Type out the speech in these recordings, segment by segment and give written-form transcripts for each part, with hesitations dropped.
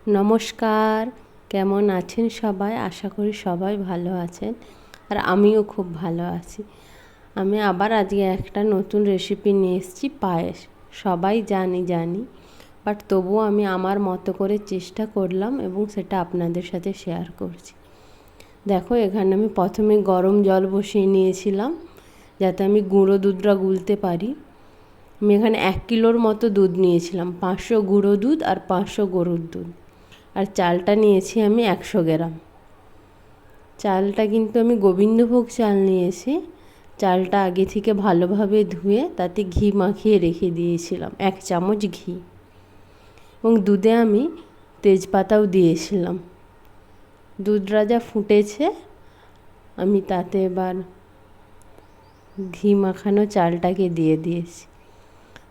নমস্কার, কেমন আছেন সবাই? আশা করি সবাই ভালো আছেন, আর আমিও খুব ভালো আছি। আমি আবার আজকে একটা নতুন রেসিপি নিয়ে এসেছি, পায়েস। সবাই জানি, বাট তবুও আমি আমার মতো করে চেষ্টা করলাম এবং সেটা আপনাদের সাথে শেয়ার করছি। দেখো, এখানে আমি প্রথমে গরম জল বসিয়ে নিয়েছিলাম যাতে আমি গুঁড়ো দুধটা গুলতে পারি। আমি এখানে 1 কিলোর মতো দুধ নিয়েছিলাম, 500 গুঁড়ো দুধ আর 500 গরুর দুধ। আর চালটা নিয়েছি আমি 100 গ্রাম। চালটা কিন্তু আমি গোবিন্দভোগ চাল নিয়েছি। চালটা আগে থেকে ভালোভাবে ধুয়ে তাতে ঘি মাখিয়ে রেখে দিয়েছিলাম, 1 চামচ ঘি, এবং দুধে আমি তেজপাতাও দিয়েছিলাম। দুধটা যা ফুটেছে, আমি তাতে এবার ঘি মাখানো চালটাকে দিয়ে দিয়েছি।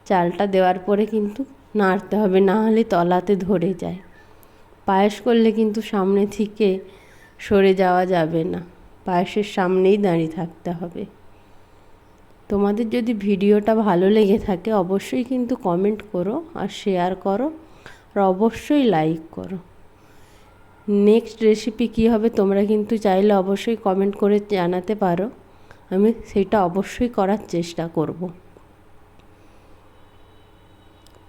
চালটা দেওয়ার পরে কিন্তু নাড়তে হবে, না হলে তলাতে ধরে যায়। পায়েস করলে কিন্তু সামনে থেকে সরে যাওয়া যাবে না, পায়েসের সামনেই দাঁড়িয়ে থাকতে হবে। তোমাদের যদি ভিডিওটা ভালো লেগে থাকে অবশ্যই কিন্তু কমেন্ট করো আর শেয়ার করো, আর অবশ্যই লাইক করো। নেক্সট রেসিপি কী হবে তোমরা কিন্তু চাইলে অবশ্যই কমেন্ট করে জানাতে পারো, আমি সেটা অবশ্যই করার চেষ্টা করব।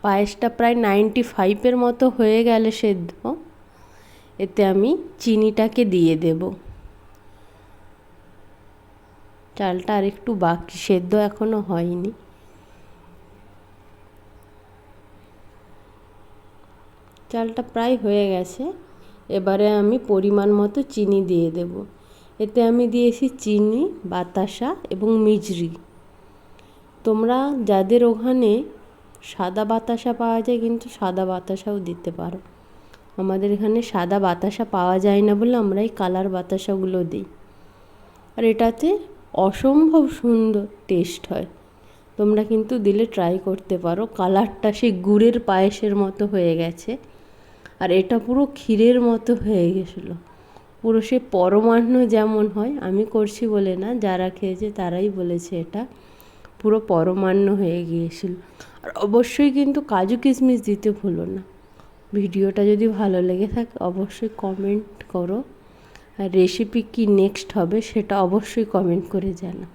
পায়েসটা প্রায় 95-এর মতো হয়ে গেলে সেদ্ধ, এতে আমি চিনিটাকে দিয়ে দেব। চালটা আর একটু বাকি, সেদ্ধ এখনো হয়নি। চালটা প্রায় হয়ে গেছে, এবারে আমি পরিমাণ মতো চিনি দিয়ে দেব। এতে আমি দিয়েছি চিনি, বাতাসা এবং মিজরি। তোমরা যাদের ওখানে সাদা বাতাসা পাওয়া যায় কিন্তু সাদা বাতাসাও দিতে পারো। আমাদের এখানে সাদা বাতাসা পাওয়া যায় না বলে আমরা এই কালার বাতাসাগুলো দিই, আর এটাতে অসম্ভব সুন্দর টেস্ট হয়। তোমরা কিন্তু দিলে ট্রাই করতে পারো। কালারটা সেই গুড়ের পায়েসের মতো হয়ে গেছে, আর এটা পুরো ক্ষীরের মতো হয়ে গেছিলো, পুরো সে পরমান্ন যেমন হয়। আমি করছি বলে না, যারা খেয়েছে তারাই বলেছে এটা পুরো পরমান্ন হয়ে গিয়েছিল। আর অবশ্যই কিন্তু কাজু কিশমিশ দিতে ভুলো না। ভিডিওটা যদি ভালো লেগে থাকে অবশ্যই কমেন্ট করো, আর রেসিপি কি নেক্সট হবে সেটা অবশ্যই কমেন্ট করে জানাও।